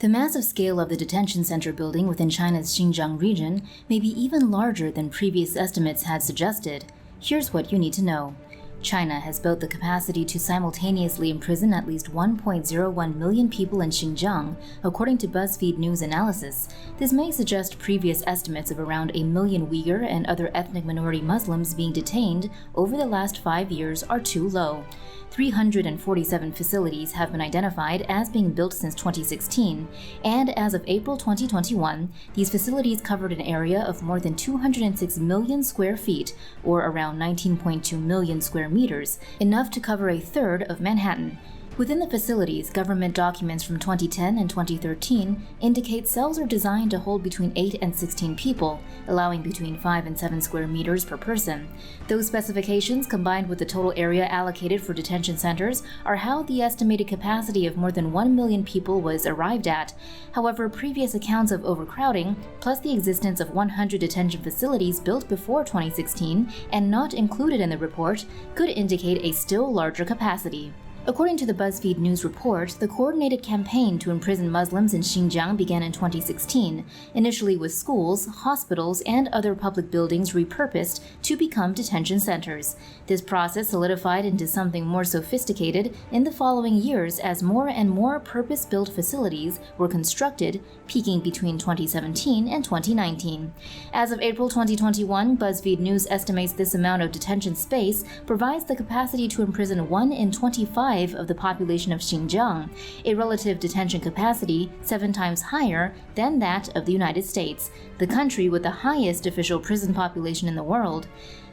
The massive scale of the detention center building within China's Xinjiang region may be even larger than previous estimates had suggested. Here's what you need to know. China has built the capacity to simultaneously imprison at least 1.01 million people in Xinjiang, according to Buzzfeed News analysis. This may suggest previous estimates of around 1 million Uyghur and other ethnic minority Muslims being detained over the last 5 years are too low. 347 facilities have been identified as being built since 2016, and as of April 2021, these facilities covered an area of more than 206 million square feet, or around 19.2 million square meters, enough to cover a third of Manhattan. Within the facilities, government documents from 2010 and 2013 indicate cells are designed to hold between 8 and 16 people, allowing between 5 and 7 square meters per person. Those specifications, combined with the total area allocated for detention centers, are how the estimated capacity of more than 1 million people was arrived at. However, previous accounts of overcrowding, plus the existence of 100 detention facilities built before 2016 and not included in the report, could indicate a still larger capacity. According to the Buzzfeed News report, the coordinated campaign to imprison Muslims in Xinjiang began in 2016, initially with schools, hospitals, and other public buildings repurposed to become detention centers. This process solidified into something more sophisticated in the following years as more and more purpose-built facilities were constructed, peaking between 2017 and 2019. As of April 2021, Buzzfeed News estimates this amount of detention space provides the capacity to imprison 1 in 25 of the population of Xinjiang, a relative detention capacity 7 times higher than that of the United States, the country with the highest official prison population in the world.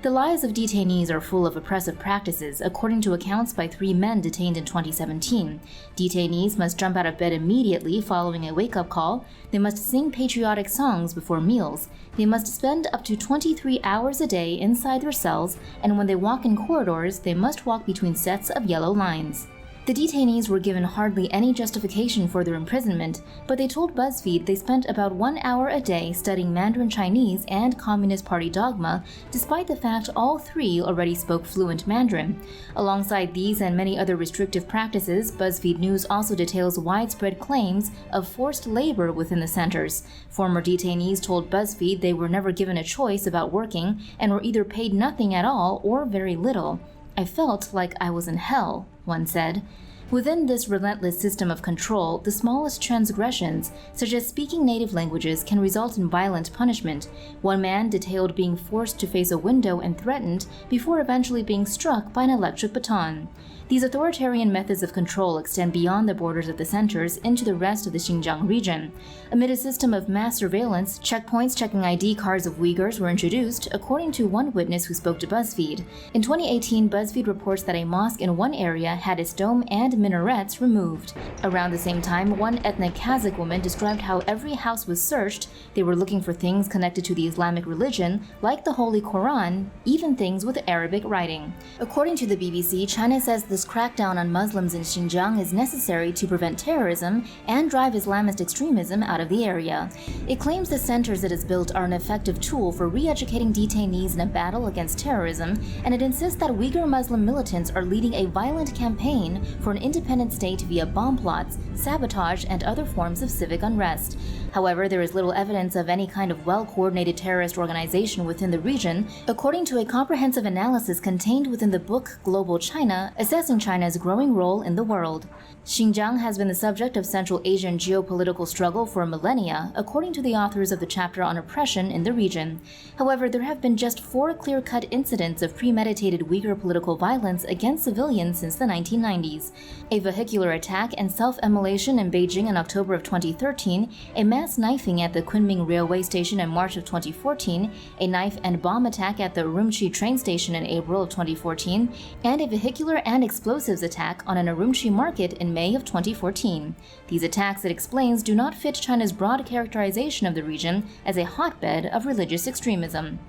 The lives of detainees are full of oppressive practices, according to accounts by 3 men detained in 2017. Detainees must jump out of bed immediately following a wake-up call. They must sing patriotic songs before meals. They must spend up to 23 hours a day inside their cells, and when they walk in corridors, they must walk between sets of yellow lines. The detainees were given hardly any justification for their imprisonment, but they told Buzzfeed they spent about 1 hour a day studying Mandarin Chinese and Communist Party dogma, despite the fact all 3 already spoke fluent Mandarin. Alongside these and many other restrictive practices, Buzzfeed News also details widespread claims of forced labor within the centers. Former detainees told Buzzfeed they were never given a choice about working and were either paid nothing at all or very little. "I felt like I was in hell," one said. Within this relentless system of control, the smallest transgressions, such as speaking native languages, can result in violent punishment. One man detailed being forced to face a window and threatened before eventually being struck by an electric baton. These authoritarian methods of control extend beyond the borders of the centers into the rest of the Xinjiang region. Amid a system of mass surveillance, checkpoints checking ID cards of Uyghurs were introduced, according to one witness who spoke to Buzzfeed. In 2018, Buzzfeed reports that a mosque in one area had its dome and minarets removed. Around the same time, one ethnic Kazakh woman described how every house was searched. They were looking for things connected to the Islamic religion, like the Holy Quran, even things with Arabic writing. According to the BBC, China says this crackdown on Muslims in Xinjiang is necessary to prevent terrorism and drive Islamist extremism out of the area. It claims the centers it has built are an effective tool for re-educating detainees in a battle against terrorism, and it insists that Uyghur Muslim militants are leading a violent campaign for an independent state via bomb plots, sabotage, and other forms of civic unrest. However, there is little evidence of any kind of well-coordinated terrorist organization within the region, according to a comprehensive analysis contained within the book Global China, assessing China's growing role in the world. Xinjiang has been the subject of Central Asian geopolitical struggle for millennia, according to the authors of the chapter on oppression in the region. However, there have been just 4 clear-cut incidents of premeditated Uyghur political violence against civilians since the 1990s. A vehicular attack and self-immolation in Beijing in October of 2013, a mass knifing at the Kunming railway station in March of 2014, a knife and bomb attack at the Urumqi train station in April of 2014, and a vehicular and explosives attack on an Urumqi market in May of 2014. These attacks, it explains, do not fit China's broad characterization of the region as a hotbed of religious extremism.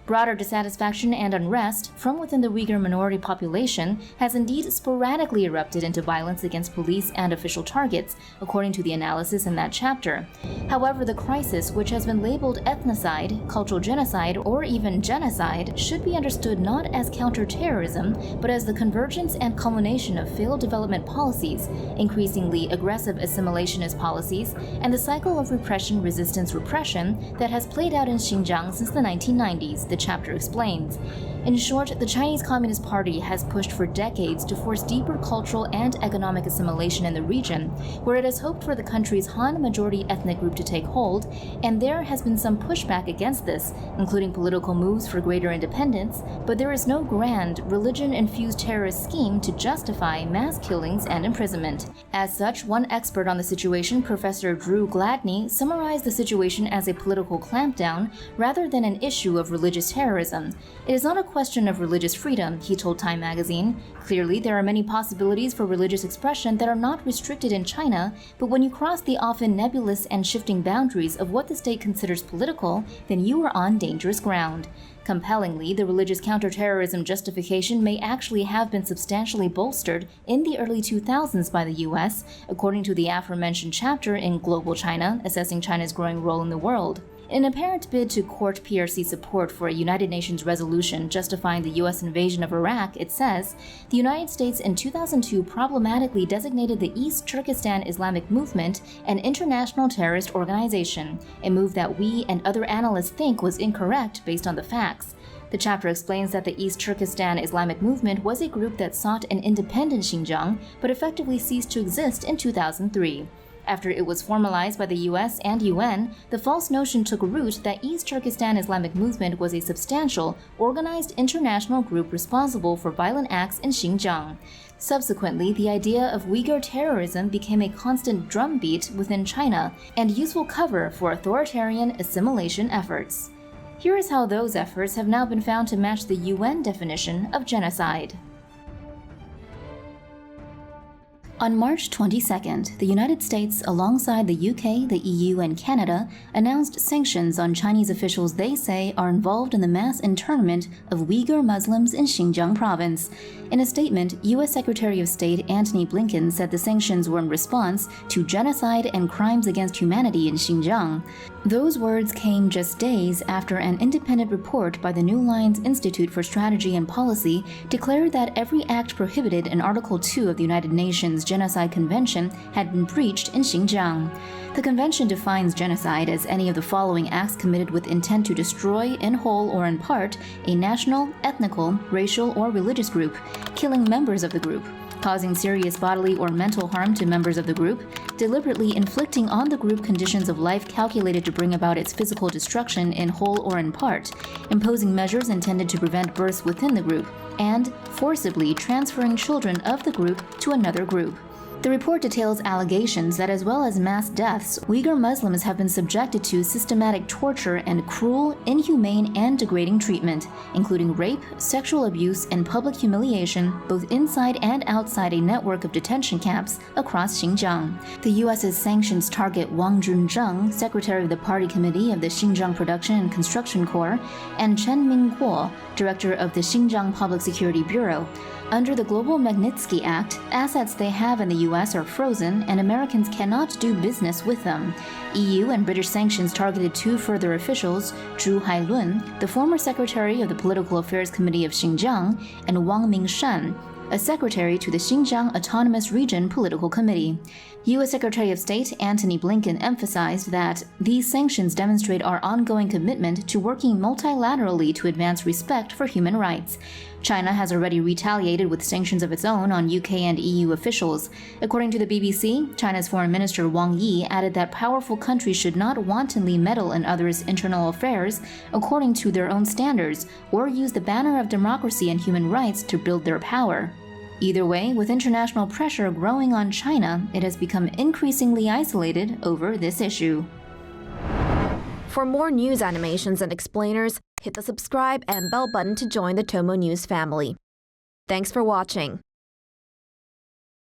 Broader dissatisfaction and unrest from within the Uyghur minority population has indeed sporadically erupted into violence against police and official targets, according to the analysis in that chapter. However, the crisis, which has been labeled ethnocide, cultural genocide, or even genocide, should be understood not as counterterrorism, but as the convergence and culmination of failed development policies, increasingly aggressive assimilationist policies, and the cycle of repression-resistance-repression that has played out in Xinjiang since the 1990s, the chapter explains. In short, the Chinese Communist Party has pushed for decades to force deeper cultural and economic assimilation in the region, where it has hoped for the country's Han majority ethnic group to take hold, and there has been some pushback against this, including political moves for greater independence, but there is no grand, religion-infused terrorist scheme to justify mass killings and imprisonment. As such, one expert on the situation, Professor Drew Gladney, summarized the situation as a political clampdown rather than an issue of religious terrorism. It is not a question of religious freedom, he told Time magazine. Clearly, there are many possibilities for religious expression that are not restricted in China, but when you cross the often nebulous and shifting boundaries of what the state considers political, then you are on dangerous ground. Compellingly, the religious counterterrorism justification may actually have been substantially bolstered in the early 2000s by the U.S., according to the aforementioned chapter in Global China, Assessing China's Growing Role in the World. In an apparent bid to court PRC support for a United Nations resolution justifying the U.S. invasion of Iraq, it says, the United States in 2002 problematically designated the East Turkestan Islamic Movement an international terrorist organization, a move that we and other analysts think was incorrect based on the facts. The chapter explains that the East Turkestan Islamic Movement was a group that sought an independent Xinjiang, but effectively ceased to exist in 2003. After it was formalized by the US and UN, the false notion took root that East Turkestan Islamic Movement was a substantial, organized international group responsible for violent acts in Xinjiang. Subsequently, the idea of Uyghur terrorism became a constant drumbeat within China and useful cover for authoritarian assimilation efforts. Here is how those efforts have now been found to match the UN definition of genocide. On March 22nd, the United States, alongside the UK, the EU, and Canada, announced sanctions on Chinese officials they say are involved in the mass internment of Uyghur Muslims in Xinjiang province. In a statement, U.S. Secretary of State Antony Blinken said the sanctions were in response to genocide and crimes against humanity in Xinjiang. Those words came just days after an independent report by the New Lines Institute for Strategy and Policy declared that every act prohibited in Article 2 of the United Nations Genocide Convention had been breached in Xinjiang. The convention defines genocide as any of the following acts committed with intent to destroy, in whole or in part, a national, ethnical, racial, or religious group, killing members of the group, causing serious bodily or mental harm to members of the group, deliberately inflicting on the group conditions of life calculated to bring about its physical destruction in whole or in part, imposing measures intended to prevent births within the group, and forcibly transferring children of the group to another group. The report details allegations that, as well as mass deaths, Uyghur Muslims have been subjected to systematic torture and cruel, inhumane, and degrading treatment, including rape, sexual abuse, and public humiliation, both inside and outside a network of detention camps across Xinjiang. The U.S.'s sanctions target Wang Junzheng, secretary of the Party Committee of the Xinjiang Production and Construction Corps, and Chen Mingguo, director of the Xinjiang Public Security Bureau. Under the Global Magnitsky Act, assets they have in the U.S. are frozen and Americans cannot do business with them. EU and British sanctions targeted two further officials, Zhu Hailun, the former secretary of the Political Affairs Committee of Xinjiang, and Wang Mingshan, a secretary to the Xinjiang Autonomous Region Political Committee. U.S. Secretary of State Antony Blinken emphasized that these sanctions demonstrate our ongoing commitment to working multilaterally to advance respect for human rights. China has already retaliated with sanctions of its own on UK and EU officials. According to the BBC, China's Foreign Minister Wang Yi added that powerful countries should not wantonly meddle in others' internal affairs according to their own standards, or use the banner of democracy and human rights to build their power. Either way, with international pressure growing on China, it has become increasingly isolated over this issue. For more news animations and explainers, hit the subscribe and bell button to join the TomoNews family. Thanks for watching.